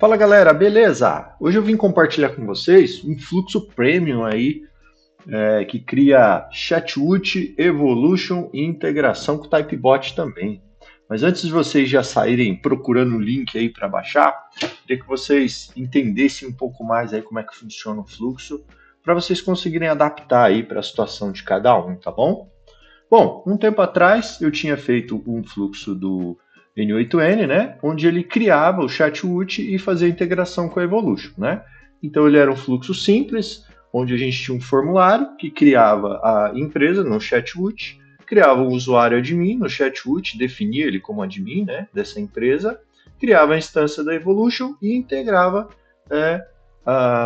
Fala galera, beleza? Hoje eu vim compartilhar com vocês um fluxo premium aí que cria Chatwood, Evolution e integração com o Typebot também. Mas antes de vocês já saírem procurando o link aí para baixar, queria que vocês entendessem um pouco mais aí como é que funciona o fluxo, para vocês conseguirem adaptar aí para a situação de cada um, tá bom? Bom, um tempo atrás eu tinha feito um fluxo do N8N, né, onde ele criava o Chatwood e fazia a integração com a Evolution, né? Então ele era um fluxo simples, onde a gente tinha um formulário que criava a empresa no Chatwood, criava o usuário admin no Chatwood, definia ele como admin, né, dessa empresa, criava a instância da Evolution e integrava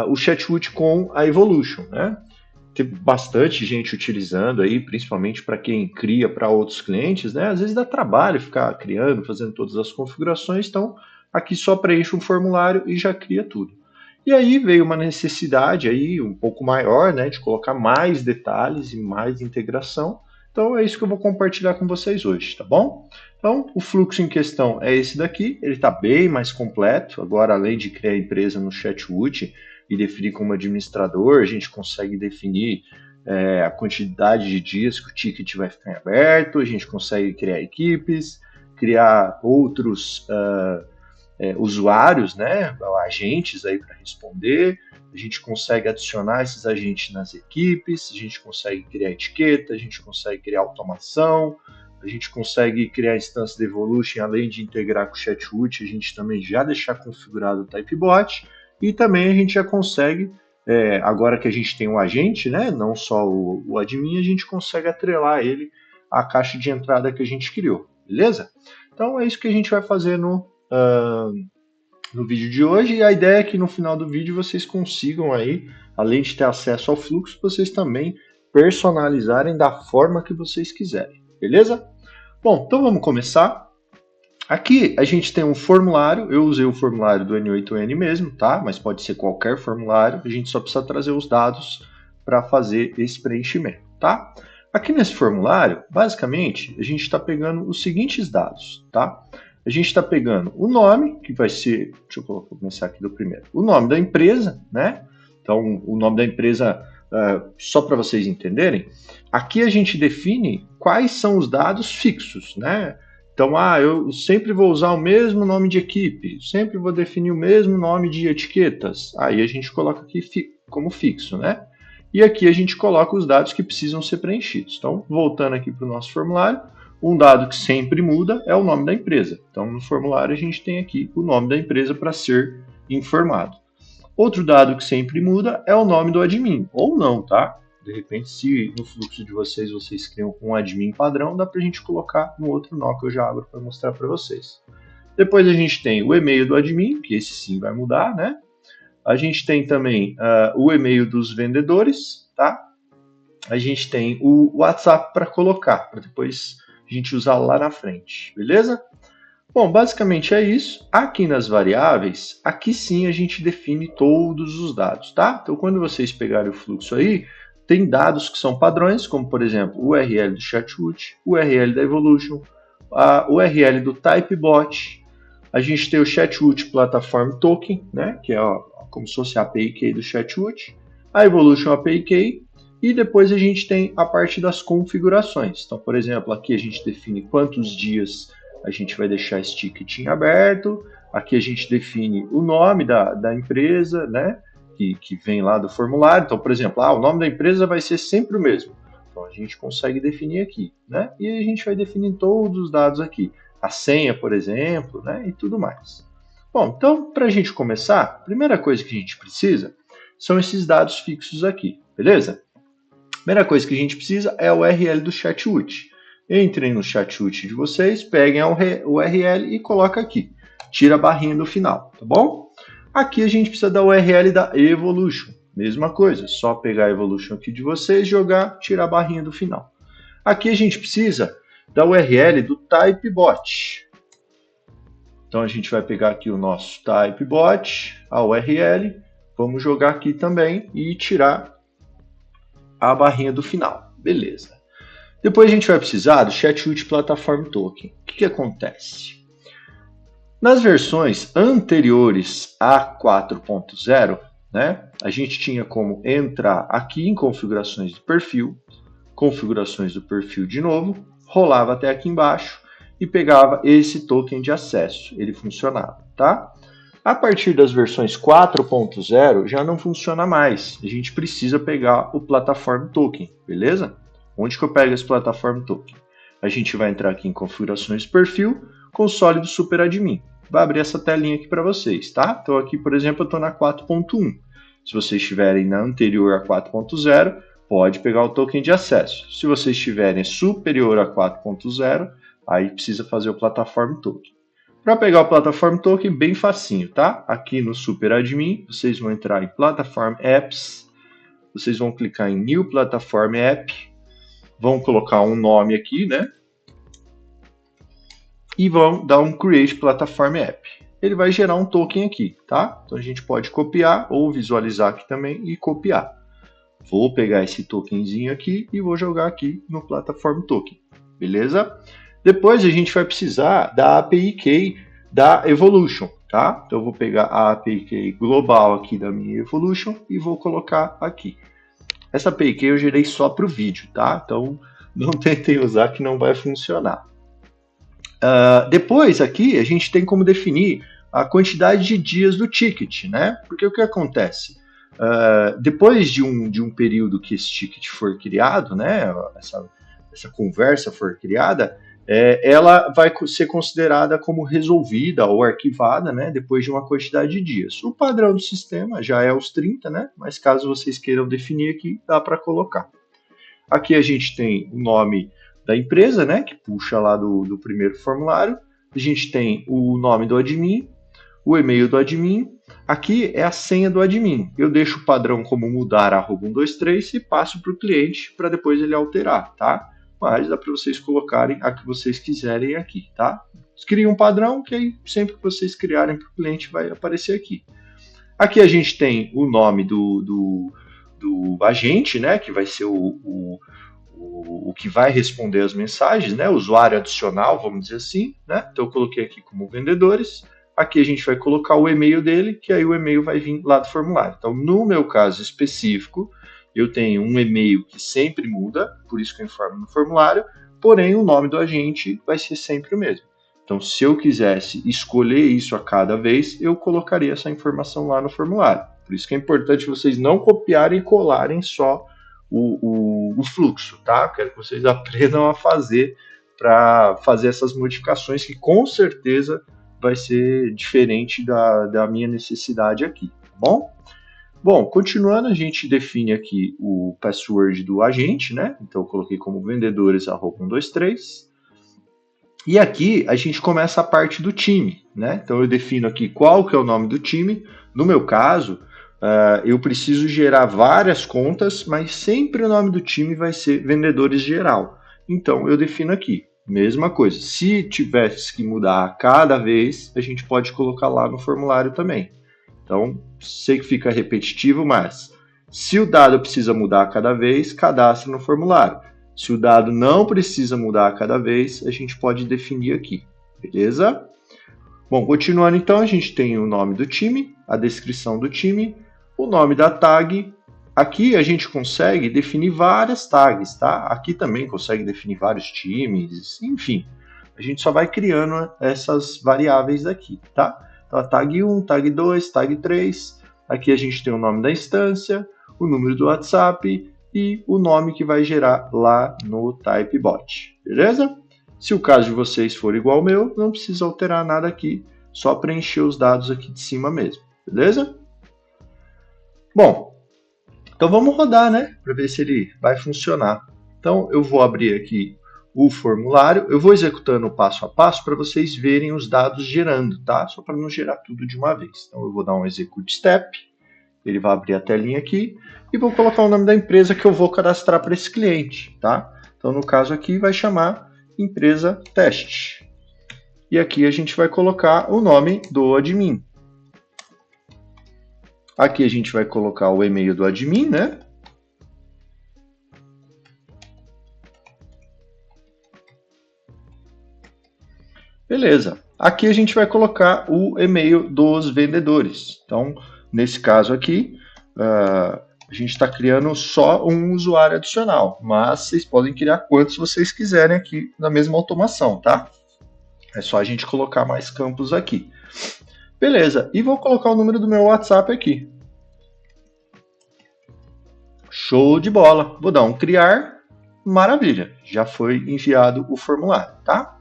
o Chatwood com a Evolution, né? Tem bastante gente utilizando aí, principalmente para quem cria para outros clientes, né? Às vezes dá trabalho ficar criando, fazendo todas as configurações, então aqui só preenche um formulário e já cria tudo. E aí veio uma necessidade aí um pouco maior, né, de colocar mais detalhes e mais integração. Então é isso que eu vou compartilhar com vocês hoje, tá bom? Então o fluxo em questão é esse daqui, ele está bem mais completo. Agora, além de criar a empresa no Chatwood e definir como administrador, a gente consegue definir a quantidade de dias que o ticket vai ficar em aberto, a gente consegue criar equipes, criar outros usuários, né, agentes aí para responder, a gente consegue adicionar esses agentes nas equipes, a gente consegue criar etiqueta, a gente consegue criar automação, a gente consegue criar instância de Evolution, além de integrar com o Chatwood, a gente também já deixar configurado o Typebot, e também a gente já consegue, agora que a gente tem um agente, né, não só o admin, a gente consegue atrelar ele à caixa de entrada que a gente criou, beleza? Então é isso que a gente vai fazer no vídeo de hoje, e a ideia é que no final do vídeo vocês consigam aí, além de ter acesso ao fluxo, vocês também personalizarem da forma que vocês quiserem, beleza? Bom, então vamos começar. Aqui a gente tem um formulário, eu usei o formulário do N8N mesmo, tá? Mas pode ser qualquer formulário, a gente só precisa trazer os dados para fazer esse preenchimento, tá? Aqui nesse formulário, basicamente, a gente está pegando os seguintes dados, tá? A gente está pegando o nome, que vai ser, deixa eu começar aqui do primeiro, o nome da empresa, né? Então, o nome da empresa, só para vocês entenderem, aqui a gente define quais são os dados fixos, né? Então, eu sempre vou usar o mesmo nome de equipe, sempre vou definir o mesmo nome de etiquetas. Aí a gente coloca aqui como fixo, né? E aqui a gente coloca os dados que precisam ser preenchidos. Então, voltando aqui para o nosso formulário, um dado que sempre muda é o nome da empresa. Então, no formulário a gente tem aqui o nome da empresa para ser informado. Outro dado que sempre muda é o nome do admin, ou não, tá? De repente, se no fluxo de vocês criam um admin padrão, dá para a gente colocar no outro nó que eu já abro para mostrar para vocês. Depois a gente tem o e-mail do admin, que esse sim vai mudar, né? A gente tem também o e-mail dos vendedores, tá? A gente tem o WhatsApp para colocar, para depois a gente usar lá na frente, beleza? Bom, basicamente é isso. Aqui nas variáveis, aqui sim a gente define todos os dados, tá? Então, quando vocês pegarem o fluxo aí, tem dados que são padrões, como por exemplo, o URL do Chatwood, o URL da Evolution, o URL do Typebot, a gente tem o Chatwood Platform Token, né, que é como se fosse a API Key do Chatwood, a Evolution API Key, e depois a gente tem a parte das configurações. Então, por exemplo, aqui a gente define quantos dias a gente vai deixar esse ticket em aberto, aqui a gente define o nome da empresa, né, que vem lá do formulário. Então, por exemplo, o nome da empresa vai ser sempre o mesmo. Então, a gente consegue definir aqui, né? E a gente vai definir todos os dados aqui. A senha, por exemplo, né? E tudo mais. Bom, então, para a gente começar, a primeira coisa que a gente precisa são esses dados fixos aqui, beleza? A primeira coisa que a gente precisa é o URL do Chatwood. Entrem no Chatwood de vocês, peguem a URL e coloquem aqui. Tira a barrinha do final, tá bom? Aqui a gente precisa da URL da Evolution. Mesma coisa, só pegar a Evolution aqui de vocês, jogar, tirar a barrinha do final. Aqui a gente precisa da URL do Typebot. Então a gente vai pegar aqui o nosso Typebot, a URL, vamos jogar aqui também e tirar a barrinha do final. Beleza. Depois a gente vai precisar do Chatwood Platform Token. O que acontece? Nas versões anteriores a 4.0, né, a gente tinha como entrar aqui em configurações do perfil de novo, rolava até aqui embaixo e pegava esse token de acesso. Ele funcionava, tá? A partir das versões 4.0 já não funciona mais. A gente precisa pegar o Platform Token, beleza? Onde que eu pego esse Platform Token? A gente vai entrar aqui em configurações de perfil, console do Super Admin. Vai abrir essa telinha aqui para vocês, tá? Então aqui, por exemplo, eu estou na 4.1. Se vocês estiverem na anterior a 4.0, pode pegar o token de acesso. Se vocês estiverem superior a 4.0, aí precisa fazer o Platform Token. Para pegar o Platform Token, bem facinho, tá? Aqui no Super Admin, vocês vão entrar em Platform Apps, vocês vão clicar em New Platform App, vão colocar um nome aqui, né? E vão dar um Create Platform App. Ele vai gerar um token aqui, tá? Então a gente pode copiar ou visualizar aqui também e copiar. Vou pegar esse tokenzinho aqui e vou jogar aqui no Platform Token, beleza? Depois a gente vai precisar da API Key da Evolution, tá? Então eu vou pegar a API Key global aqui da minha Evolution e vou colocar aqui. Essa API Key eu gerei só para o vídeo, tá? Então não tentem usar que não vai funcionar. Depois aqui a gente tem como definir a quantidade de dias do ticket, né? Porque o que acontece? Depois de um período que esse ticket for criado, né? Essa conversa for criada, ela vai ser considerada como resolvida ou arquivada, né? Depois de uma quantidade de dias. O padrão do sistema já é os 30, né? Mas caso vocês queiram definir aqui, dá para colocar. Aqui a gente tem o nome da empresa, né, que puxa lá do primeiro formulário. A gente tem o nome do admin, o e-mail do admin. Aqui é a senha do admin. Eu deixo o padrão como mudar @123 e passo para o cliente para depois ele alterar, tá? Mas dá para vocês colocarem a que vocês quiserem aqui, tá? Cria um padrão que aí sempre que vocês criarem para o cliente vai aparecer aqui. Aqui a gente tem o nome do agente, né, que vai ser o que vai responder as mensagens, né, usuário adicional, vamos dizer assim, né? Então eu coloquei aqui como vendedores. Aqui a gente vai colocar o e-mail dele, que aí o e-mail vai vir lá do formulário. Então, no meu caso específico, eu tenho um e-mail que sempre muda, por isso que eu informo no formulário, porém o nome do agente vai ser sempre o mesmo. Então, se eu quisesse escolher isso a cada vez, eu colocaria essa informação lá no formulário. Por isso que é importante vocês não copiarem e colarem só o fluxo, tá? Quero que vocês aprendam a fazer para fazer essas modificações que com certeza vai ser diferente da minha necessidade aqui, tá bom? Bom, continuando, a gente define aqui o password do agente, né? Então eu coloquei como vendedores@123. E aqui a gente começa a parte do time, né? Então eu defino aqui qual que é o nome do time. No meu caso, eu preciso gerar várias contas, mas sempre o nome do time vai ser vendedores geral. Então eu defino aqui, mesma coisa. Se tivesse que mudar a cada vez, a gente pode colocar lá no formulário também. Então, sei que fica repetitivo, mas se o dado precisa mudar a cada vez, cadastre no formulário. Se o dado não precisa mudar a cada vez, a gente pode definir aqui, beleza? Bom, continuando então, a gente tem o nome do time, a descrição do time, o nome da tag. Aqui a gente consegue definir várias tags, tá? Aqui também consegue definir vários times, enfim. A gente só vai criando essas variáveis aqui, tá? Então, a tag 1, tag 2, tag 3. Aqui a gente tem o nome da instância, o número do WhatsApp e o nome que vai gerar lá no Typebot, beleza? Se o caso de vocês for igual ao meu, não precisa alterar nada aqui, só preencher os dados aqui de cima mesmo, beleza? Bom, então vamos rodar, né, para ver se ele vai funcionar. Então eu vou abrir aqui o formulário, eu vou executando passo a passo para vocês verem os dados gerando, tá? Só para não gerar tudo de uma vez. Então eu vou dar um execute step, ele vai abrir a telinha aqui e vou colocar o nome da empresa que eu vou cadastrar para esse cliente, tá? Então no caso aqui vai chamar empresa teste. E aqui a gente vai colocar o nome do admin. Aqui a gente vai colocar o e-mail do admin, né? Beleza. Aqui a gente vai colocar o e-mail dos vendedores. Então, nesse caso aqui, a gente está criando só um usuário adicional, mas vocês podem criar quantos vocês quiserem aqui na mesma automação, tá? É só a gente colocar mais campos aqui. Beleza, e vou colocar o número do meu WhatsApp aqui. Show de bola. Vou dar um criar. Maravilha, já foi enviado o formulário, tá?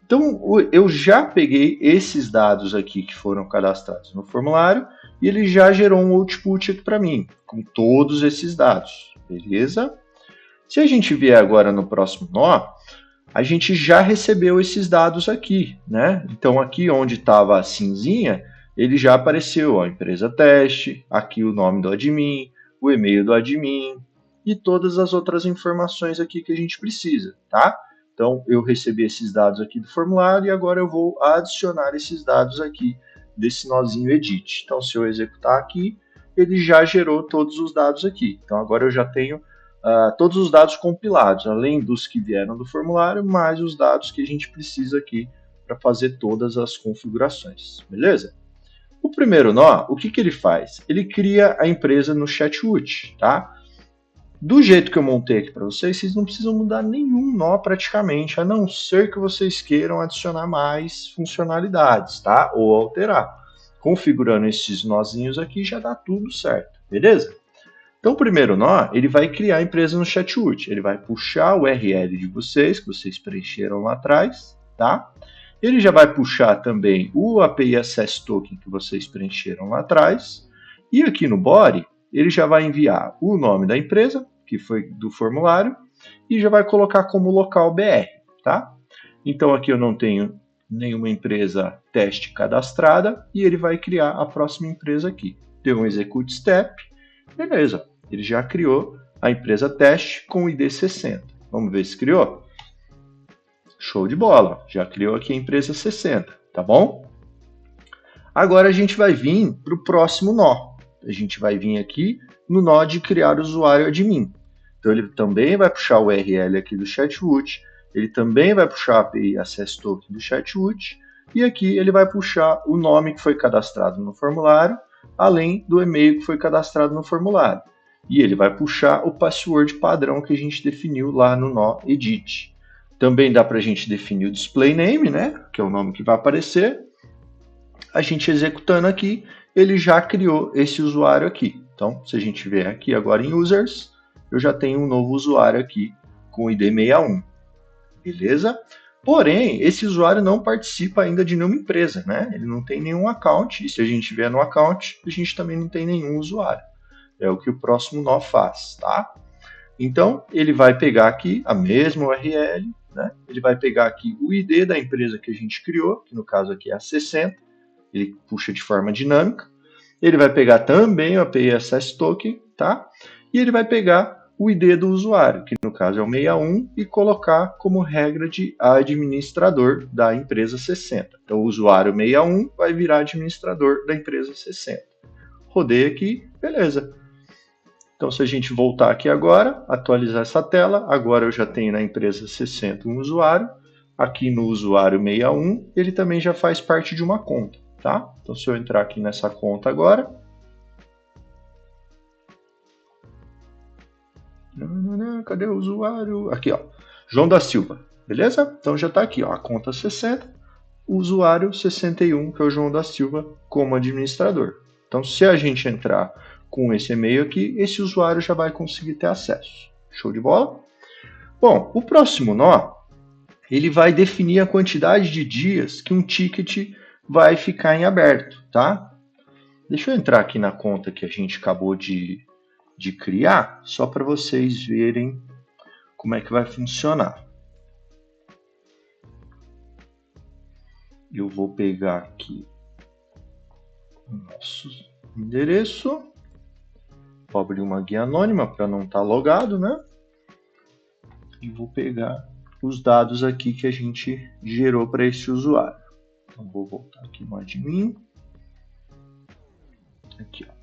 Então, eu já peguei esses dados aqui que foram cadastrados no formulário e ele já gerou um output aqui para mim, com todos esses dados, beleza? Se a gente vier agora no próximo nó, a gente já recebeu esses dados aqui, né? Então, aqui onde estava a cinzinha, ele já apareceu a empresa teste, aqui o nome do admin, o e-mail do admin e todas as outras informações aqui que a gente precisa, tá? Então, eu recebi esses dados aqui do formulário e agora eu vou adicionar esses dados aqui desse nozinho edit. Então, se eu executar aqui, ele já gerou todos os dados aqui. Então, agora eu já tenho todos os dados compilados, além dos que vieram do formulário, mais os dados que a gente precisa aqui para fazer todas as configurações, beleza? O primeiro nó, o que ele faz? Ele cria a empresa no Chatwood, tá? Do jeito que eu montei aqui para vocês, vocês não precisam mudar nenhum nó praticamente, a não ser que vocês queiram adicionar mais funcionalidades, tá? Ou alterar. Configurando esses nozinhos aqui já dá tudo certo, beleza? Então, o primeiro nó, ele vai criar a empresa no Chatwood. Ele vai puxar o URL de vocês, que vocês preencheram lá atrás, tá? Ele já vai puxar também o API Access Token que vocês preencheram lá atrás. E aqui no body, ele já vai enviar o nome da empresa, que foi do formulário, e já vai colocar como local BR, tá? Então, aqui eu não tenho nenhuma empresa teste cadastrada, e ele vai criar a próxima empresa aqui. Deu um execute step, beleza. Ele já criou a empresa teste com o ID 60. Vamos ver se criou? Show de bola. Já criou aqui a empresa 60, tá bom? Agora a gente vai vir para o próximo nó. A gente vai vir aqui no nó de criar usuário admin. Então ele também vai puxar o URL aqui do Chatwood, ele também vai puxar a API Access Token do Chatwood, e aqui ele vai puxar o nome que foi cadastrado no formulário, além do e-mail que foi cadastrado no formulário. E ele vai puxar o password padrão que a gente definiu lá no nó edit. Também dá para a gente definir o display name, né, que é o nome que vai aparecer. A gente executando aqui, ele já criou esse usuário aqui. Então, se a gente vier aqui agora em users, eu já tenho um novo usuário aqui com o ID 61. Beleza? Porém, esse usuário não participa ainda de nenhuma empresa, né? Ele não tem nenhum account. E se a gente vier no account, a gente também não tem nenhum usuário. É o que o próximo nó faz, tá? Então, ele vai pegar aqui a mesma URL, né? Ele vai pegar aqui o ID da empresa que a gente criou, que no caso aqui é a 60. Ele puxa de forma dinâmica. Ele vai pegar também o API Access Token, tá? E ele vai pegar o ID do usuário, que no caso é o 61, e colocar como regra de administrador da empresa 60. Então, o usuário 61 vai virar administrador da empresa 60. Rodei aqui, beleza. Então, se a gente voltar aqui agora, atualizar essa tela, agora eu já tenho na empresa 60 um usuário. Aqui no usuário 61, ele também já faz parte de uma conta, tá? Então, se eu entrar aqui nessa conta agora, cadê o usuário? Aqui, ó, João da Silva, beleza? Então já está aqui, ó, a conta 60, o usuário 61, que é o João da Silva, como administrador. Então, se a gente entrar com esse e-mail aqui, esse usuário já vai conseguir ter acesso. Show de bola? Bom, o próximo nó, ele vai definir a quantidade de dias que um ticket vai ficar em aberto, tá? Deixa eu entrar aqui na conta que a gente acabou de criar, só para vocês verem como é que vai funcionar. Eu vou pegar aqui o nosso endereço, vou abrir uma guia anônima para não estar logado, né? E vou pegar os dados aqui que a gente gerou para esse usuário. Então, vou voltar aqui no admin. Aqui, ó.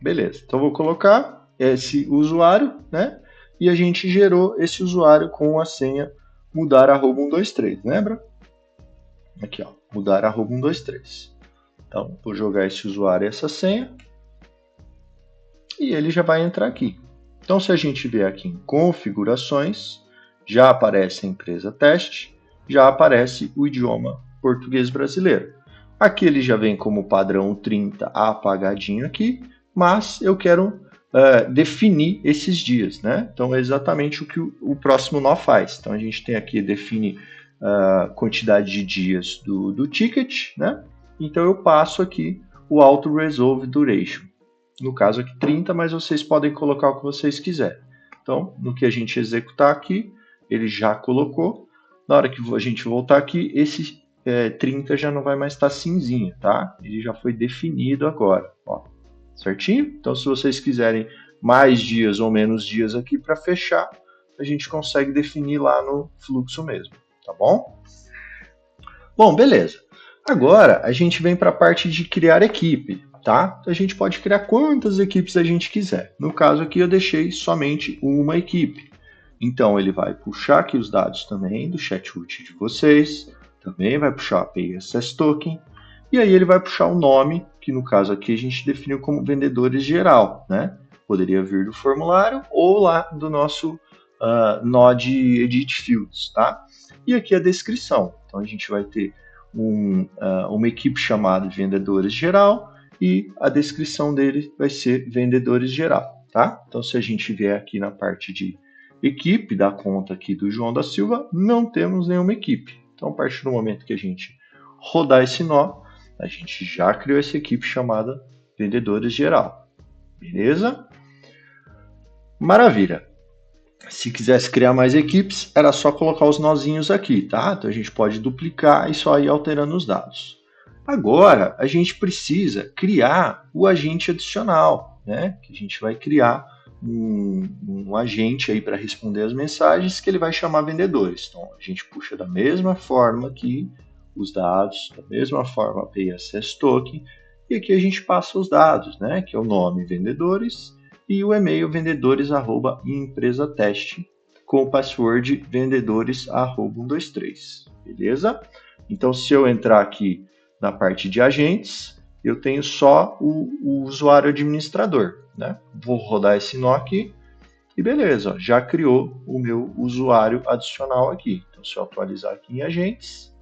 Beleza, então vou colocar esse usuário, né? E a gente gerou esse usuário com a senha mudar arroba 123, lembra? Aqui, ó, mudar arroba 123. Então, vou jogar esse usuário e essa senha e ele já vai entrar aqui. Então, se a gente vier aqui em configurações, já aparece a empresa teste, já aparece o idioma português brasileiro. Aqui ele já vem como padrão 30 apagadinho aqui, mas eu quero definir esses dias, né? Então é exatamente o que o próximo nó faz. Então a gente tem aqui, define a quantidade de dias do ticket, né? Então eu passo aqui o Auto Resolve Duration. No caso aqui 30, mas vocês podem colocar o que vocês quiserem. Então, no que a gente executar aqui, ele já colocou. Na hora que a gente voltar aqui, esse 30 já não vai mais estar cinzinho, tá? Ele já foi definido agora, ó. Certinho? Então, se vocês quiserem mais dias ou menos dias aqui para fechar, a gente consegue definir lá no fluxo mesmo, tá bom? Bom, beleza. Agora, a gente vem para a parte de criar equipe, tá? A gente pode criar quantas equipes a gente quiser. No caso aqui, eu deixei somente uma equipe. Então, ele vai puxar aqui os dados também do chat-root de vocês, também vai puxar o API Access Token, e aí ele vai puxar o nome, que no caso aqui a gente definiu como vendedores geral, né? Poderia vir do formulário ou lá do nosso Node Edit Fields, tá? E aqui a descrição. Então, a gente vai ter uma equipe chamada de vendedores geral e a descrição dele vai ser vendedores geral, tá? Então, se a gente vier aqui na parte de equipe, da conta aqui do João da Silva, não temos nenhuma equipe. Então, a partir do momento que a gente rodar esse nó, a gente já criou essa equipe chamada vendedores geral. Beleza? Maravilha. Se quisesse criar mais equipes, era só colocar os nozinhos aqui, tá? Então a gente pode duplicar e só ir alterando os dados. Agora, a gente precisa criar o agente adicional, né? Que a gente vai criar um agente aí para responder as mensagens que ele vai chamar vendedores. Então, a gente puxa da mesma forma aqui os dados, da mesma forma a API Access Token, e aqui a gente passa os dados, né? Que é o nome vendedores e o e-mail vendedores@empresateste com o password vendedores@123, beleza? Então, se eu entrar aqui na parte de agentes, eu tenho só o usuário administrador, né? Vou rodar esse nó aqui e beleza, ó, já criou o meu usuário adicional aqui. Então, se eu atualizar aqui em agentes,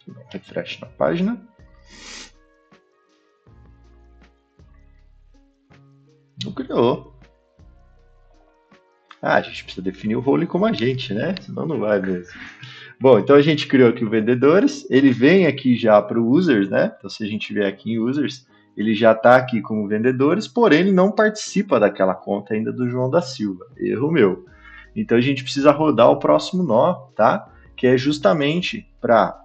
vou dar um refresh na página. Não criou. A gente precisa definir o role como agente, né? Senão não vai mesmo. Bom, então a gente criou aqui o vendedores, ele vem aqui já para o users, né? Então se a gente vier aqui em users, ele já está aqui como vendedores, porém ele não participa daquela conta ainda do João da Silva. Erro meu. Então a gente precisa rodar o próximo nó, tá? Que é justamente para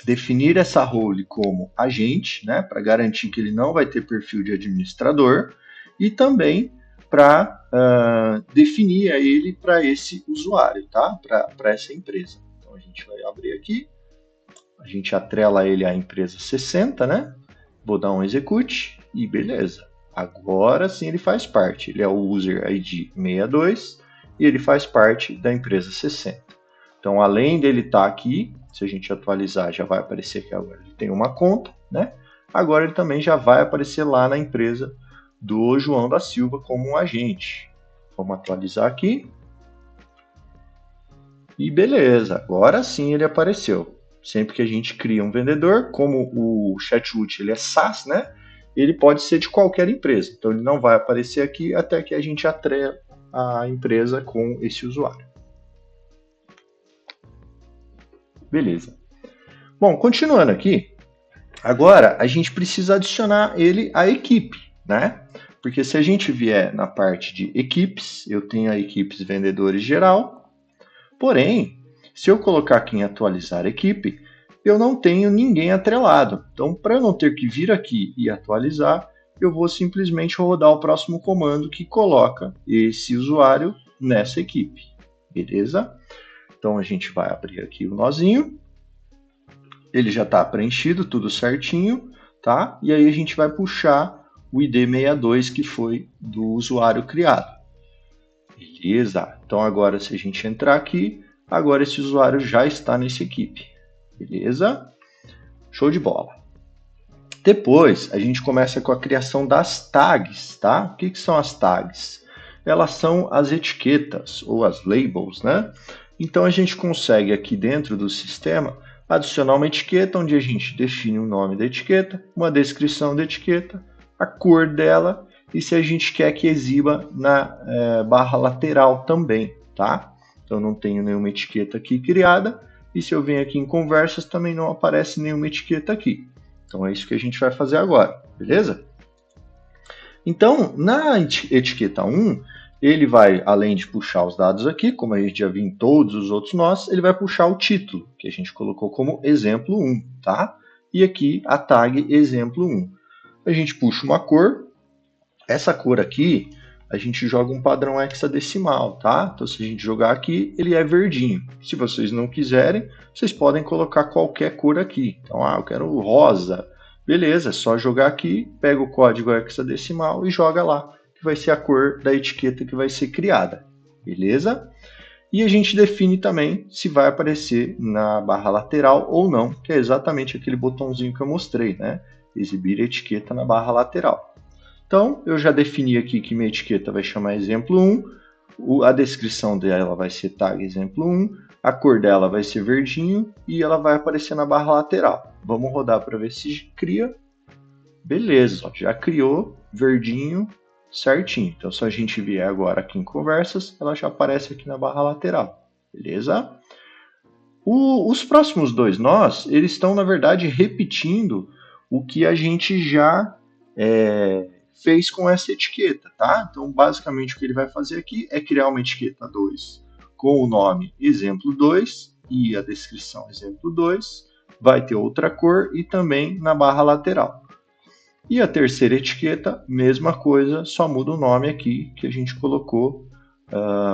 definir essa role como agente, né? Para garantir que ele não vai ter perfil de administrador e também para definir ele para esse usuário, tá? Para essa empresa. Então a gente vai abrir aqui, a gente atrela ele à empresa 60, né? Vou dar um execute e beleza. Agora sim ele faz parte. Ele é o user ID 62 e ele faz parte da empresa 60. Então, além dele estar aqui, se a gente atualizar, já vai aparecer que agora ele tem uma conta, né? Agora ele também já vai aparecer lá na empresa do João da Silva como um agente. Vamos atualizar aqui. E beleza, agora sim ele apareceu. Sempre que a gente cria um vendedor, como o chat-root ele é SaaS, né? Ele pode ser de qualquer empresa. Então ele não vai aparecer aqui até que a gente atrela a empresa com esse usuário. Beleza. Bom, continuando aqui, agora a gente precisa adicionar ele à equipe, né? Porque se a gente vier na parte de equipes, eu tenho a equipes vendedores geral, porém, se eu colocar aqui em atualizar equipe, eu não tenho ninguém atrelado. Então, para eu não ter que vir aqui e atualizar, eu vou simplesmente rodar o próximo comando que coloca esse usuário nessa equipe, beleza? Então, a gente vai abrir aqui o nozinho. Ele já está preenchido, tudo certinho, tá? E aí a gente vai puxar o ID 62 que foi do usuário criado. Beleza. Então agora se a gente entrar aqui, agora esse usuário já está nesse equipe. Beleza? Show de bola. Depois a gente começa com a criação das tags, tá? O que são as tags? Elas são as etiquetas ou as labels, né? Então a gente consegue aqui dentro do sistema adicionar uma etiqueta onde a gente define o nome da etiqueta, uma descrição da etiqueta, a cor dela e se a gente quer que exiba na barra lateral também, tá? Então não tenho nenhuma etiqueta aqui criada e se eu venho aqui em conversas também não aparece nenhuma etiqueta aqui. Então é isso que a gente vai fazer agora, beleza? Então, na etiqueta 1, ele vai, além de puxar os dados aqui, como a gente já viu em todos os outros nós, ele vai puxar o título, que a gente colocou como exemplo 1, tá? E aqui a tag exemplo 1. A gente puxa uma cor, essa cor aqui, a gente joga um padrão hexadecimal, tá? Então, se a gente jogar aqui, ele é verdinho. Se vocês não quiserem, vocês podem colocar qualquer cor aqui. Então, eu quero rosa. Beleza, é só jogar aqui, pega o código hexadecimal e joga lá, que vai ser a cor da etiqueta que vai ser criada. Beleza? E a gente define também se vai aparecer na barra lateral ou não, que é exatamente aquele botãozinho que eu mostrei, né? Exibir etiqueta na barra lateral. Então, eu já defini aqui que minha etiqueta vai chamar exemplo 1, a descrição dela vai ser tag exemplo 1, a cor dela vai ser verdinho e ela vai aparecer na barra lateral. Vamos rodar para ver se cria. Beleza, ó, já criou verdinho certinho. Então, se a gente vier agora aqui em conversas, ela já aparece aqui na barra lateral. Beleza? Os próximos dois nós, eles estão, na verdade, repetindo o que a gente já fez com essa etiqueta, tá? Então, basicamente, o que ele vai fazer aqui é criar uma etiqueta 2 com o nome exemplo 2 e a descrição exemplo 2, vai ter outra cor e também na barra lateral. E a terceira etiqueta, mesma coisa, só muda o nome aqui que a gente colocou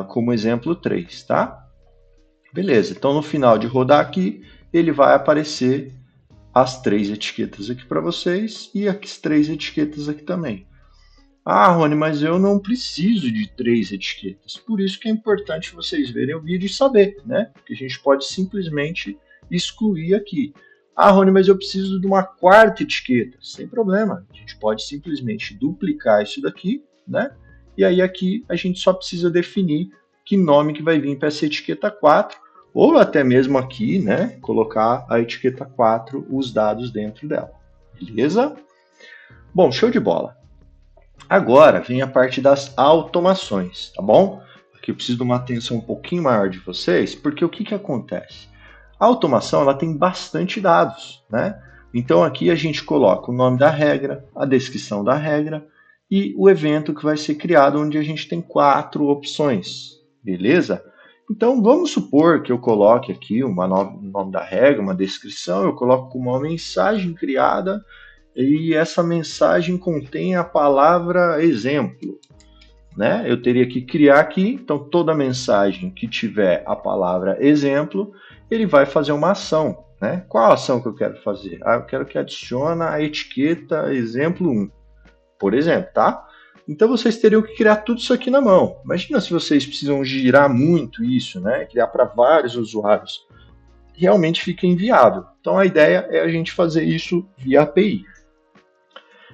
como exemplo 3, tá? Beleza, então no final de rodar aqui, ele vai aparecer as 3 etiquetas aqui para vocês e as 3 etiquetas aqui também. Rony, mas eu não preciso de 3 etiquetas. Por isso que é importante vocês verem o vídeo e saber, né? Que a gente pode simplesmente excluir aqui. Rony, mas eu preciso de uma 4ª etiqueta. Sem problema. A gente pode simplesmente duplicar isso daqui, né? E aí aqui a gente só precisa definir que nome que vai vir para essa etiqueta 4, ou até mesmo aqui, né? Colocar a etiqueta 4, os dados dentro dela. Beleza? Bom, show de bola. Agora vem a parte das automações, tá bom? Aqui eu preciso de uma atenção um pouquinho maior de vocês, porque o que acontece? A automação ela tem bastante dados, né? Então aqui a gente coloca o nome da regra, a descrição da regra e o evento que vai ser criado, onde a gente tem 4 opções, beleza? Então vamos supor que eu coloque aqui o nome da regra, uma descrição, eu coloco uma mensagem criada e essa mensagem contém a palavra exemplo, né? Eu teria que criar aqui, então toda mensagem que tiver a palavra exemplo, ele vai fazer uma ação, né? Qual a ação que eu quero fazer? Eu quero que adicione a etiqueta exemplo 1, por exemplo, tá? Então vocês teriam que criar tudo isso aqui na mão. Imagina se vocês precisam girar muito isso, né? Criar para vários usuários. Realmente fica inviável. Então a ideia é a gente fazer isso via API.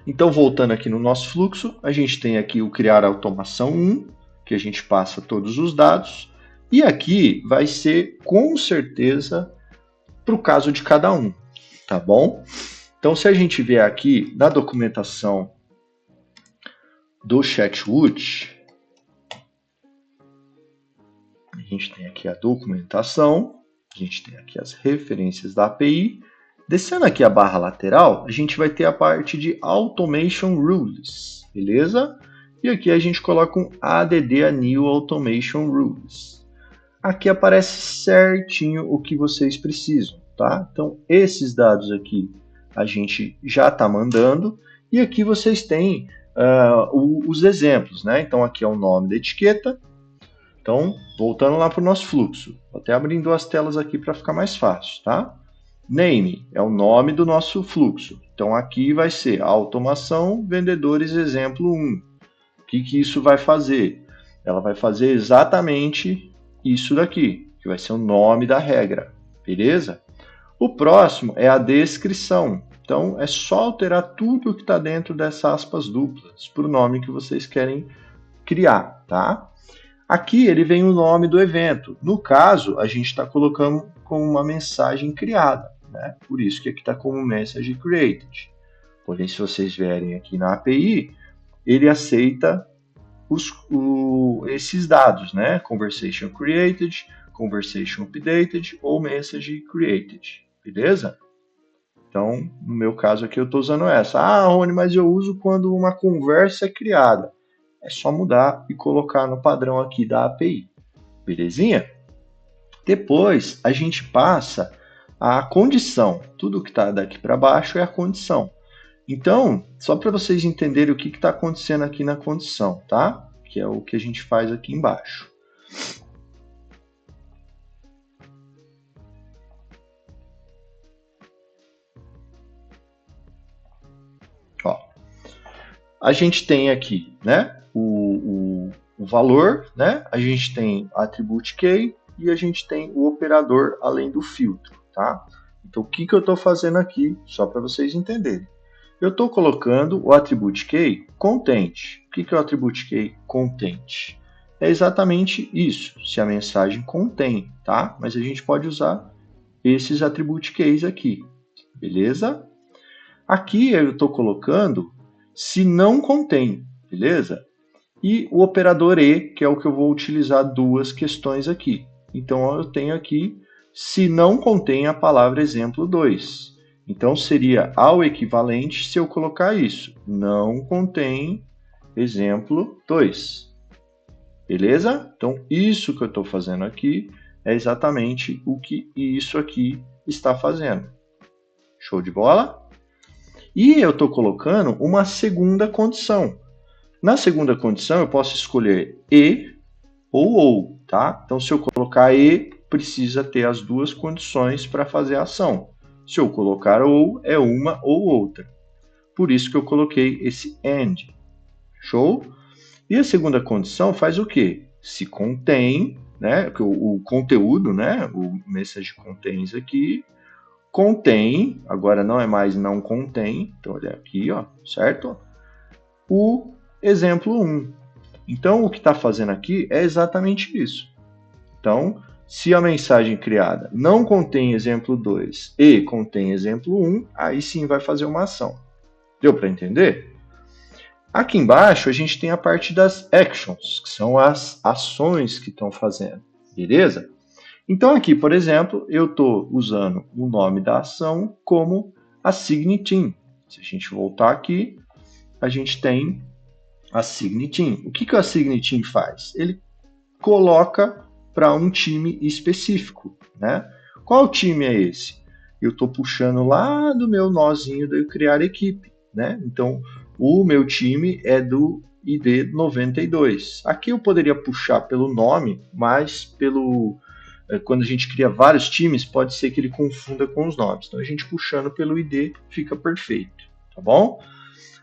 Então, voltando aqui no nosso fluxo, a gente tem aqui o criar automação 1, que a gente passa todos os dados, e aqui vai ser com certeza para o caso de cada um, tá bom? Então, se a gente vier aqui na documentação do Chatwood, a gente tem aqui a documentação, a gente tem aqui as referências da API. Descendo aqui a barra lateral, a gente vai ter a parte de Automation Rules, beleza? E aqui a gente coloca um add a new Automation Rules. Aqui aparece certinho o que vocês precisam, tá? Então, esses dados aqui a gente já está mandando. E aqui vocês têm os exemplos, né? Então, aqui é o nome da etiqueta. Então, voltando lá para o nosso fluxo. Vou até abrir 2 telas aqui para ficar mais fácil, tá? Name é o nome do nosso fluxo. Então, aqui vai ser automação vendedores exemplo 1. O que isso vai fazer? ela vai fazer exatamente isso daqui, que vai ser o nome da regra, beleza? O próximo é a descrição. Então, é só alterar tudo que está dentro dessas aspas duplas para o nome que vocês querem criar, tá? Aqui ele vem o nome do evento. No caso, a gente está colocando como uma mensagem criada, né? Por isso que aqui está como message created. Porém, se vocês verem aqui na API, ele aceita esses dados, né? Conversation created, conversation updated ou message created, beleza? Então, no meu caso aqui, eu estou usando essa. Ah, Rony, mas eu uso quando uma conversa é criada. É só mudar e colocar no padrão aqui da API, belezinha? Depois, a gente passa a condição. Tudo que está daqui para baixo é a condição. Então, só para vocês entenderem o que está acontecendo aqui na condição, tá? Que é o que a gente faz aqui embaixo. Ó, a gente tem aqui, né, o valor, né? A gente tem attribute key e a gente tem o operador além do filtro, tá? Então, o que eu estou fazendo aqui, só para vocês entenderem? Eu estou colocando o attribute key content. O que é o attribute key content? É exatamente isso, se a mensagem contém, tá? Mas a gente pode usar esses attribute keys aqui, beleza? Aqui eu estou colocando se não contém, beleza? E o operador e, que é o que eu vou utilizar duas questões aqui. Então eu tenho aqui se não contém a palavra exemplo 2. Então seria ao equivalente se eu colocar isso. Não contém exemplo 2. Beleza? Então isso que eu estou fazendo aqui é exatamente o que isso aqui está fazendo. Show de bola? E eu estou colocando uma segunda condição. Na segunda condição, eu posso escolher e ou, tá? Então, se eu colocar e, precisa ter as duas condições para fazer a ação. Se eu colocar ou, é uma ou outra. Por isso que eu coloquei esse and. Show? E a segunda condição faz o quê? Se contém, né? O conteúdo, né? O message contains aqui, contém, agora não é mais não contém, então olha aqui, ó, certo? O exemplo 1. Então, o que está fazendo aqui é exatamente isso. Então, se a mensagem criada não contém exemplo 2 e contém exemplo 1, aí sim vai fazer uma ação. Deu para entender? Aqui embaixo, a gente tem a parte das actions, que são as ações que estão fazendo, beleza? Então, aqui, por exemplo, eu estou usando o nome da ação como a Sign-In. Se a gente voltar aqui, a gente tem a Sign-In. O que a Sign-In faz? Ele coloca para um time específico, né? Qual time é esse? Eu estou puxando lá do meu nozinho de eu criar equipe, né? Então, o meu time é do ID 92. Aqui eu poderia puxar pelo nome, mas quando a gente cria vários times, pode ser que ele confunda com os nomes. Então, a gente puxando pelo ID fica perfeito, tá bom?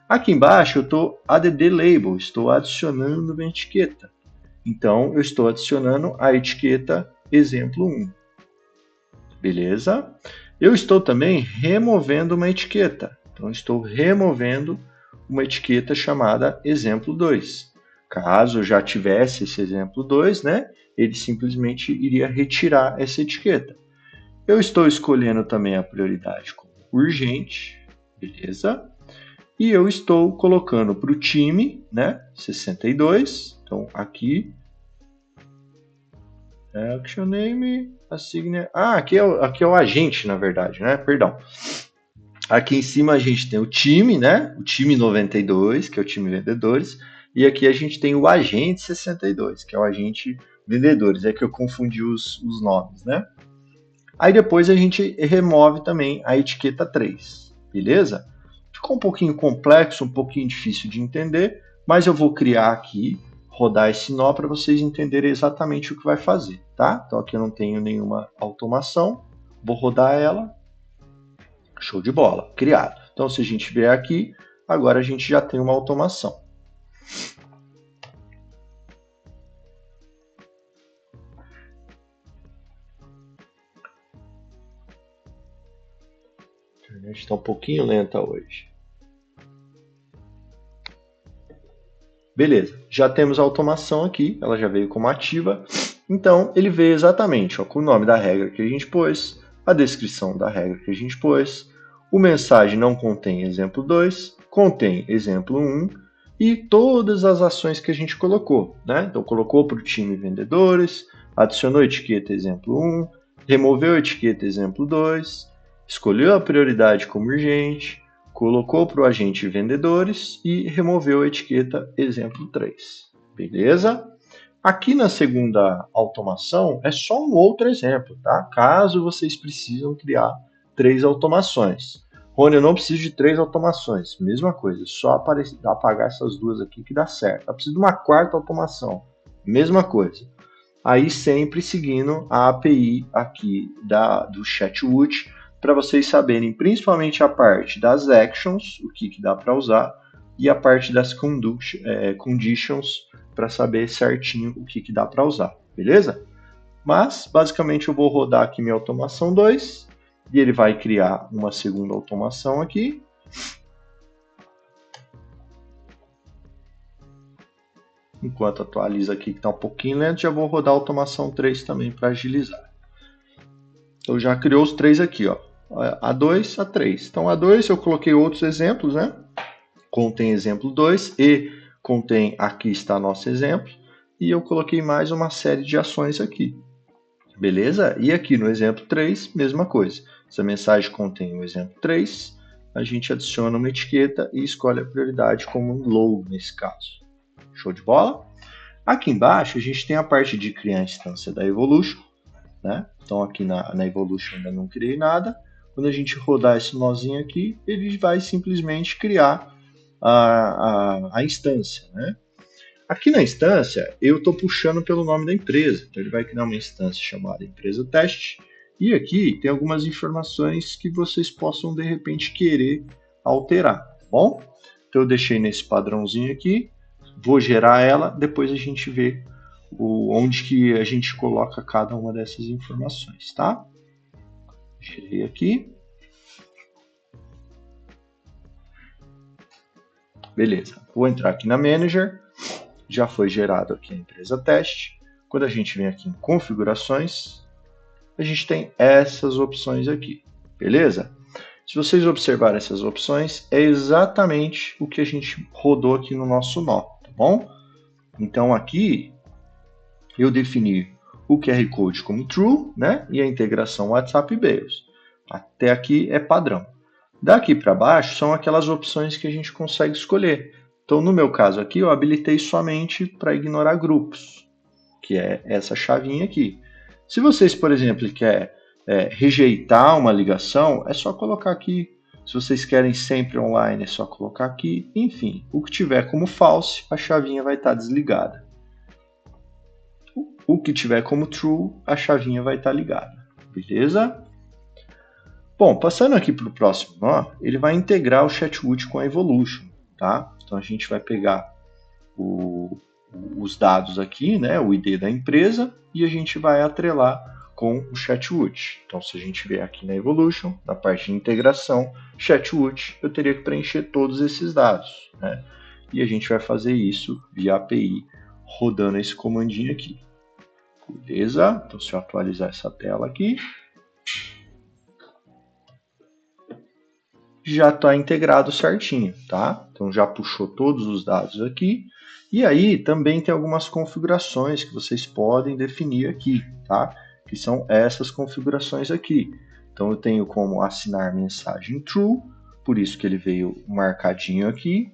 Aqui embaixo eu estou add label, estou adicionando uma etiqueta. Então, eu estou adicionando a etiqueta exemplo 1. Beleza? Eu estou também removendo uma etiqueta. Então, estou removendo uma etiqueta chamada exemplo 2. Caso eu já tivesse esse exemplo 2, né, ele simplesmente iria retirar essa etiqueta. Eu estou escolhendo também a prioridade como urgente, beleza? E eu estou colocando para o time, né, 62. Então, aqui, action name, assign... aqui é o agente, na verdade, né? Perdão. Aqui em cima a gente tem o time, né? O time 92, que é o time vendedores. E aqui a gente tem o agente 62, que é o agente vendedores. É que eu confundi os nomes, né? Aí depois a gente remove também a etiqueta 3, beleza? Ficou um pouquinho complexo, um pouquinho difícil de entender, mas eu vou criar aqui, rodar esse nó para vocês entenderem exatamente o que vai fazer, tá? Então aqui eu não tenho nenhuma automação, vou rodar ela, show de bola, criado. Então se a gente vier aqui, agora a gente já tem uma automação. A internet está um pouquinho lenta hoje. Beleza, já temos a automação aqui, ela já veio como ativa. Então, ele veio exatamente ó, com o nome da regra que a gente pôs, a descrição da regra que a gente pôs, o mensagem não contém exemplo 2, contém exemplo 1 e todas as ações que a gente colocou. Né? Então, colocou para o time vendedores, adicionou etiqueta exemplo 1, removeu a etiqueta exemplo 2, escolheu a prioridade como urgente, colocou para o agente vendedores e removeu a etiqueta exemplo 3. Beleza? Aqui na segunda automação é só um outro exemplo, tá? Caso vocês precisam criar 3 automações. Rony, eu não preciso de 3 automações. Mesma coisa, só apagar essas duas aqui que dá certo. Eu preciso de uma quarta automação. Mesma coisa. Aí sempre seguindo a API aqui do Chatwood, para vocês saberem principalmente a parte das actions, o que dá para usar, e a parte das conditions, para saber certinho o que dá para usar, beleza? Mas, basicamente, eu vou rodar aqui minha automação 2, e ele vai criar uma segunda automação aqui. Enquanto atualiza aqui, que está um pouquinho lento, já vou rodar a automação 3 também para agilizar. Então já criou os 3 aqui, ó. A2, A3. Então A2 eu coloquei outros exemplos, né? Contém exemplo 2 e contém aqui está nosso exemplo. E eu coloquei mais uma série de ações aqui. Beleza? E aqui no exemplo 3, mesma coisa. Se a mensagem contém o exemplo 3, a gente adiciona uma etiqueta e escolhe a prioridade como um low nesse caso. Show de bola? Aqui embaixo a gente tem a parte de criar a instância da Evolution. Né? Então aqui na Evolution ainda não criei nada. Quando a gente rodar esse nozinho aqui, ele vai simplesmente criar a instância. Né? Aqui na instância, eu estou puxando pelo nome da empresa. Então ele vai criar uma instância chamada empresa teste. E aqui tem algumas informações que vocês possam de repente querer alterar. Tá bom? Então eu deixei nesse padrãozinho aqui. Vou gerar ela, depois a gente vê onde que a gente coloca cada uma dessas informações, tá? Gerei aqui. Beleza. Vou entrar aqui na Manager. Já foi gerado aqui a empresa teste. Quando a gente vem aqui em configurações, a gente tem essas opções aqui. Beleza? Se vocês observarem essas opções, é exatamente o que a gente rodou aqui no nosso nó, tá bom? Então aqui eu defini o QR Code como true, né? E a integração WhatsApp e Bails. Até aqui é padrão. Daqui para baixo são aquelas opções que a gente consegue escolher. Então, no meu caso aqui, eu habilitei somente para ignorar grupos, que é essa chavinha aqui. Se vocês, por exemplo, querem rejeitar uma ligação, é só colocar aqui. Se vocês querem sempre online, é só colocar aqui. Enfim, o que tiver como false, a chavinha vai estar desligada. O que tiver como true, a chavinha vai estar ligada. Beleza? Bom, passando aqui para o próximo nó, ele vai integrar o Chatwood com a Evolution, tá? Então a gente vai pegar os dados aqui, né, o ID da empresa, e a gente vai atrelar com o Chatwood. Então se a gente vier aqui na Evolution, na parte de integração, Chatwood, eu teria que preencher todos esses dados, né? E a gente vai fazer isso via API, rodando esse comandinho aqui. Beleza? Então se eu atualizar essa tela aqui, já está integrado certinho, tá? Então já puxou todos os dados aqui. E aí também tem algumas configurações que vocês podem definir aqui, tá? Que são essas configurações aqui. Então eu tenho como assinar mensagem true, por isso que ele veio marcadinho aqui.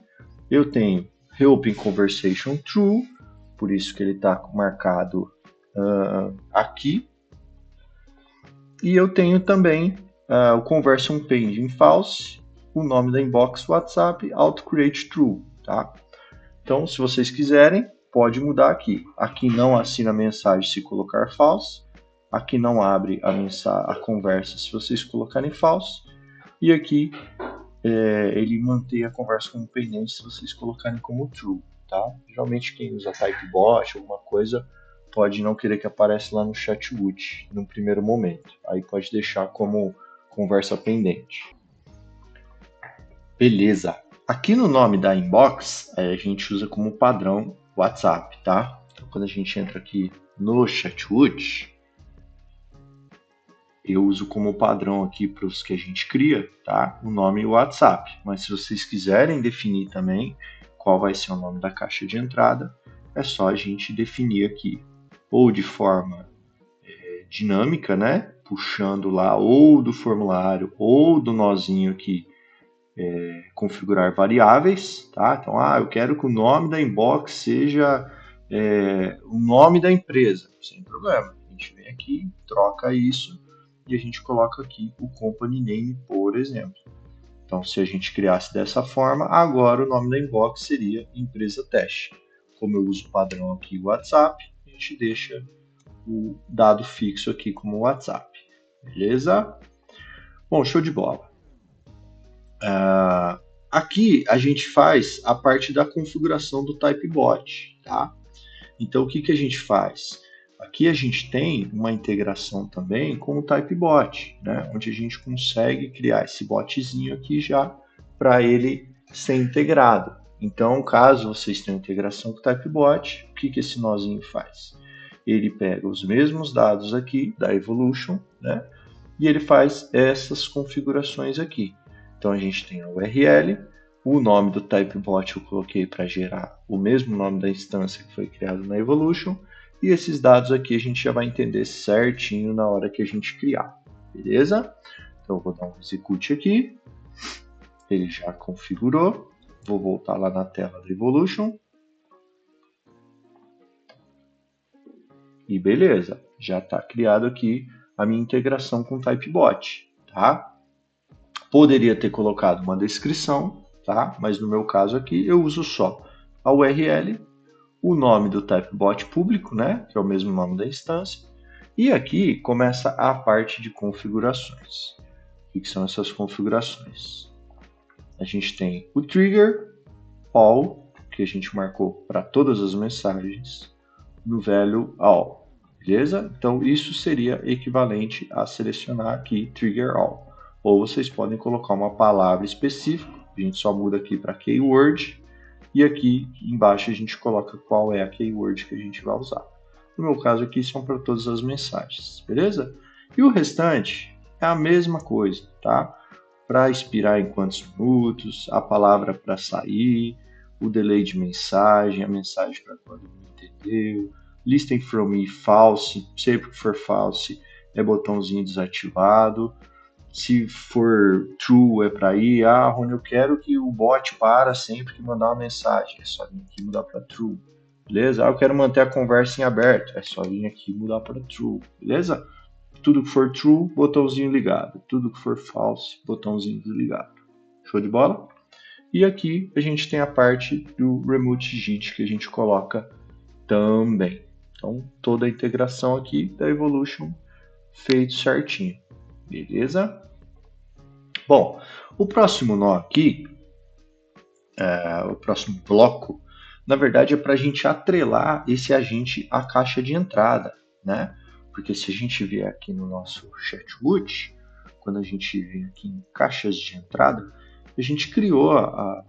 Eu tenho Reopen Conversation True, por isso que ele está marcado aqui. E eu tenho também o Conversion Pending False, o nome da inbox WhatsApp, Auto Create True, tá? Então, se vocês quiserem, pode mudar aqui. Aqui não assina a mensagem se colocar false. Aqui não abre a conversa se vocês colocarem false. E aqui ele mantém a conversa como pendente se vocês colocarem como true, tá? Geralmente quem usa Typebot, alguma coisa, pode não querer que apareça lá no Chatwood no primeiro momento. Aí pode deixar como conversa pendente. Beleza. Aqui no nome da inbox, a gente usa como padrão WhatsApp, tá? Então, quando a gente entra aqui no Chatwood, eu uso como padrão aqui para os que a gente cria, tá? O nome WhatsApp. Mas se vocês quiserem definir também qual vai ser o nome da caixa de entrada, é só a gente definir aqui, ou de forma dinâmica, né? Puxando lá ou do formulário ou do nozinho aqui, configurar variáveis, tá? Então, eu quero que o nome da inbox seja o nome da empresa, sem problema. A gente vem aqui, troca isso e a gente coloca aqui o company name, por exemplo. Então, se a gente criasse dessa forma, agora o nome da inbox seria empresa teste. Como eu uso o padrão aqui WhatsApp, a gente deixa o dado fixo aqui como WhatsApp. Beleza? Bom, show de bola. Aqui a gente faz a parte da configuração do Typebot, tá? Então o que a gente faz? Aqui a gente tem uma integração também com o Typebot, né? Onde a gente consegue criar esse botzinho aqui já para ele ser integrado. Então, caso vocês tenham integração com o Typebot, o que esse nozinho faz? Ele pega os mesmos dados aqui da Evolution, né? E ele faz essas configurações aqui. Então a gente tem a URL, o nome do Typebot eu coloquei para gerar o mesmo nome da instância que foi criado na Evolution, e esses dados aqui a gente já vai entender certinho na hora que a gente criar, beleza? Então eu vou dar um execute aqui, ele já configurou, vou voltar lá na tela da Evolution, e beleza, já está criado aqui a minha integração com o Typebot, tá? Poderia ter colocado uma descrição, tá? Mas no meu caso aqui eu uso só a URL, o nome do Typebot público, né? Que é o mesmo nome da instância. E aqui começa a parte de configurações. O que são essas configurações? A gente tem o trigger, all, que a gente marcou para todas as mensagens, no value all. Beleza? Então isso seria equivalente a selecionar aqui trigger all. Ou vocês podem colocar uma palavra específica, a gente só muda aqui para keyword, e aqui embaixo a gente coloca qual é a keyword que a gente vai usar. No meu caso aqui são para todas as mensagens, beleza? E o restante é a mesma coisa, tá? Para expirar em quantos minutos, a palavra para sair, o delay de mensagem, a mensagem para quando não entendeu, listen from me false, sempre que for false é botãozinho desativado. Se for true é para ir, Rony, eu quero que o bot para sempre que mandar uma mensagem, é só vir aqui mudar para true, beleza? Eu quero manter a conversa em aberto, é só vir aqui mudar para true, beleza? Tudo que for true, botãozinho ligado, tudo que for false, botãozinho desligado. Show de bola? E aqui a gente tem a parte do Remote JIT que a gente coloca também. Então, toda a integração aqui da Evolution feito certinho, beleza? Bom, o próximo nó aqui, o próximo bloco, na verdade é para a gente atrelar esse agente à caixa de entrada, né? Porque se a gente vier aqui no nosso Chatwood, quando a gente vem aqui em caixas de entrada, a gente criou a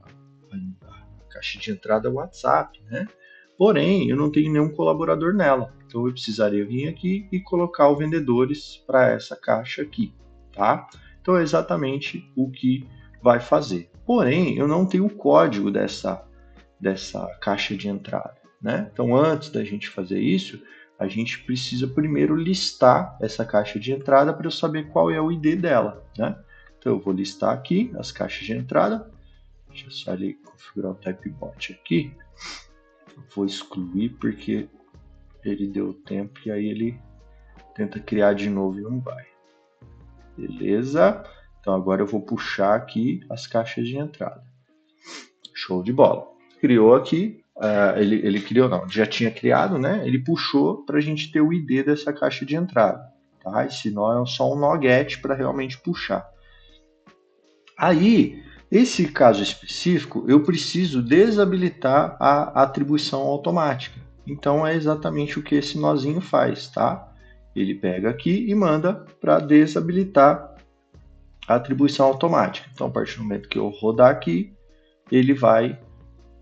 caixa de entrada WhatsApp, né? Porém, eu não tenho nenhum colaborador nela, então eu precisaria vir aqui e colocar o vendedores para essa caixa aqui, tá? Então é exatamente o que vai fazer. Porém, eu não tenho o código dessa caixa de entrada, né? Então, antes da gente fazer isso, a gente precisa primeiro listar essa caixa de entrada para eu saber qual é o ID dela, né? Então, eu vou listar aqui as caixas de entrada. Deixa eu só ali configurar o Typebot aqui. Eu vou excluir porque ele deu tempo e aí ele tenta criar de novo e não vai. Beleza? Então agora eu vou puxar aqui as caixas de entrada. Show de bola. Criou aqui, ele criou não, já tinha criado, né? Ele puxou para a gente ter o ID dessa caixa de entrada. Tá? Esse nó é só um nó get para realmente puxar. Aí, esse caso específico, eu preciso desabilitar a atribuição automática. Então é exatamente o que esse nozinho faz, tá? Ele pega aqui e manda para desabilitar a atribuição automática. Então, a partir do momento que eu rodar aqui, ele vai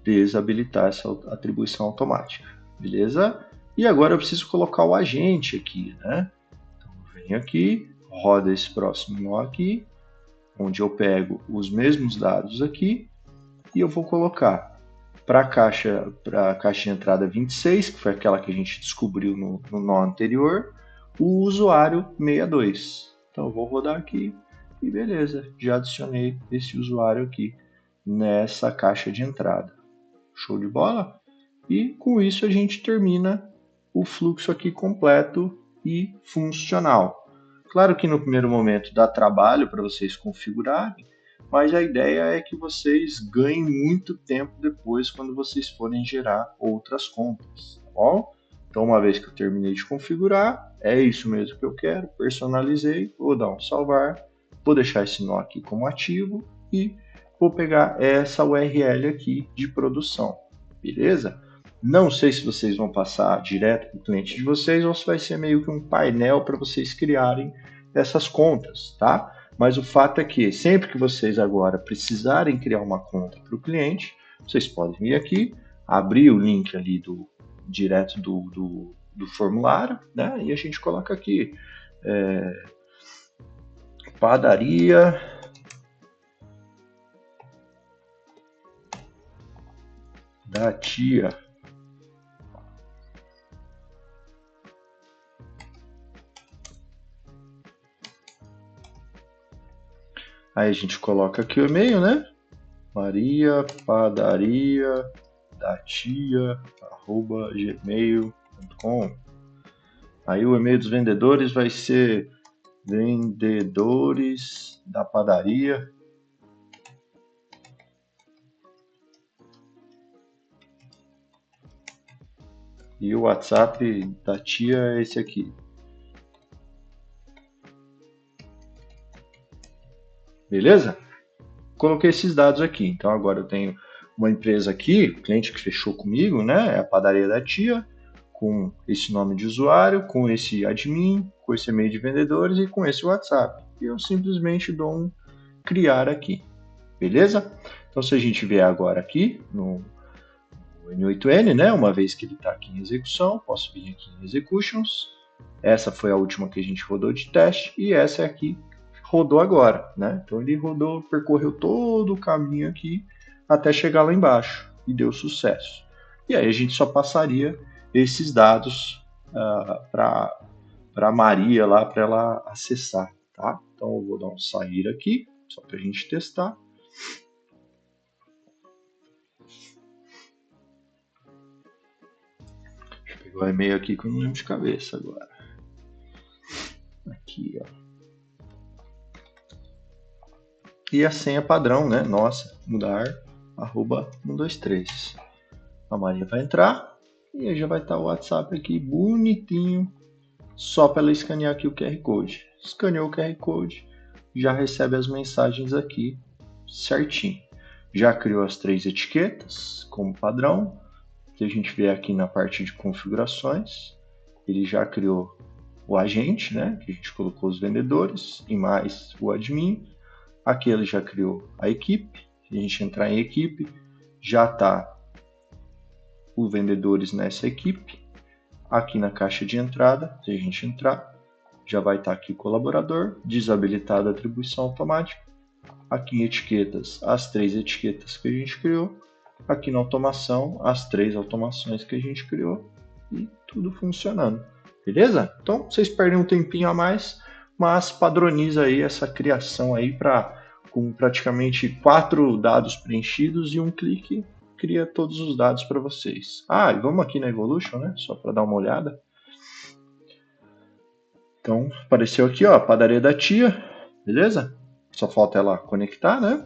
desabilitar essa atribuição automática, beleza? E agora eu preciso colocar o agente aqui, né? Então, eu venho aqui, roda esse próximo nó aqui, onde eu pego os mesmos dados aqui e eu vou colocar para a caixa de entrada 26, que foi aquela que a gente descobriu no nó anterior, o usuário 62. Então eu vou rodar aqui e beleza, já adicionei esse usuário aqui nessa caixa de entrada. Show de bola? E com isso a gente termina o fluxo aqui completo e funcional. Claro que no primeiro momento dá trabalho para vocês configurarem, mas a ideia é que vocês ganhem muito tempo depois quando vocês forem gerar outras contas, tá bom? Então, uma vez que eu terminei de configurar, é isso mesmo que eu quero, personalizei, vou dar um salvar, vou deixar esse nó aqui como ativo e vou pegar essa URL aqui de produção, beleza? Não sei se vocês vão passar direto para o cliente de vocês ou se vai ser meio que um painel para vocês criarem essas contas, tá? Mas o fato é que sempre que vocês agora precisarem criar uma conta para o cliente, vocês podem vir aqui, abrir o link ali direto do formulário, né? E a gente coloca aqui padaria da tia. Aí a gente coloca aqui o e-mail, né? Maria Padaria da Tia @gmail.com. Aí o e-mail dos vendedores vai ser vendedores da padaria. E o WhatsApp da tia é esse aqui. Beleza? Coloquei esses dados aqui. Então agora eu tenho uma empresa aqui, o cliente que fechou comigo, né? É a padaria da tia, com esse nome de usuário, com esse admin, com esse e-mail de vendedores e com esse WhatsApp. E eu simplesmente dou um criar aqui. Beleza? Então se a gente vier agora aqui no N8N, né? Uma vez que ele está aqui em execução, posso vir aqui em executions. Essa foi a última que a gente rodou de teste e essa é aqui rodou agora, né? Então ele rodou, percorreu todo o caminho aqui até chegar lá embaixo e deu sucesso. E aí a gente só passaria esses dados para a Maria lá para ela acessar, tá? Então eu vou dar um sair aqui só para a gente testar. Deixa eu pegar o e-mail aqui que eu não lembro de cabeça agora. Aqui, ó. E a senha padrão, né? Nossa, mudar @123. A Maria vai entrar e aí já vai estar o WhatsApp aqui bonitinho, só para ela escanear aqui o QR Code. Escaneou o QR Code, já recebe as mensagens aqui certinho. Já criou as 3 etiquetas como padrão. Se a gente vier aqui na parte de configurações, ele já criou o agente, né? Que a gente colocou os vendedores e mais o admin. Aqui ele já criou a equipe. Se a gente entrar em equipe, já está o vendedores nessa equipe. Aqui na caixa de entrada, se a gente entrar, já vai estar aqui o colaborador, desabilitada a atribuição automática. Aqui em etiquetas, as 3 etiquetas que a gente criou. Aqui na automação, as 3 automações que a gente criou. E tudo funcionando. Beleza? Então, vocês perdem um tempinho a mais, mas padroniza aí essa criação aí com praticamente 4 dados preenchidos e um clique cria todos os dados para vocês. Ah, e vamos aqui na Evolution, né? Só para dar uma olhada. Então, apareceu aqui, ó, a padaria da tia, beleza? Só falta ela conectar, né?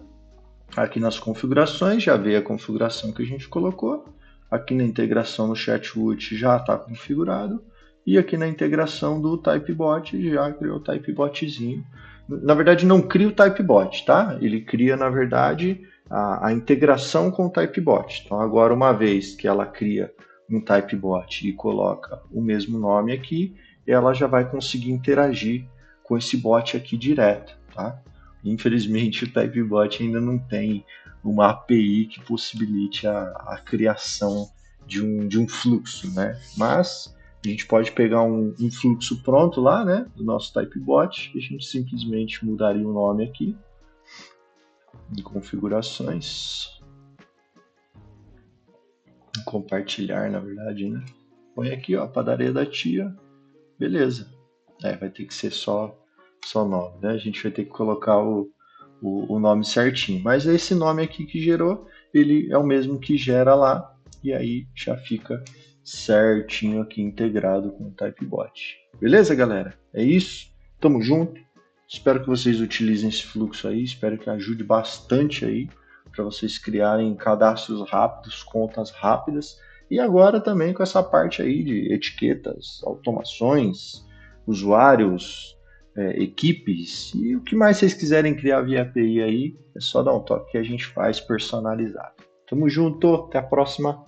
Aqui nas configurações, já veio a configuração que a gente colocou. Aqui na integração no Chatwood já está configurado. E aqui na integração do Typebot, já criou o Typebotzinho. Na verdade, não cria o Typebot, tá? Ele cria, na verdade, a integração com o Typebot. Então, agora, uma vez que ela cria um Typebot e coloca o mesmo nome aqui, ela já vai conseguir interagir com esse bot aqui direto, tá? Infelizmente, o Typebot ainda não tem uma API que possibilite a criação de um fluxo, né? Mas a gente pode pegar um fluxo pronto lá, né, do nosso Typebot, e a gente simplesmente mudaria o nome aqui de configurações, compartilhar, na verdade, né? Põe aqui, ó, padaria da tia, beleza. Vai ter que ser só nome, né? A gente vai ter que colocar o nome certinho. Mas esse nome aqui que gerou, ele é o mesmo que gera lá, e aí já fica certinho aqui integrado com o Typebot. Beleza, galera? É isso. Tamo junto. Espero que vocês utilizem esse fluxo aí, espero que ajude bastante aí para vocês criarem cadastros rápidos, contas rápidas. E agora também com essa parte aí de etiquetas, automações, usuários, equipes e o que mais vocês quiserem criar via API aí, é só dar um toque que a gente faz personalizado. Tamo junto, até a próxima.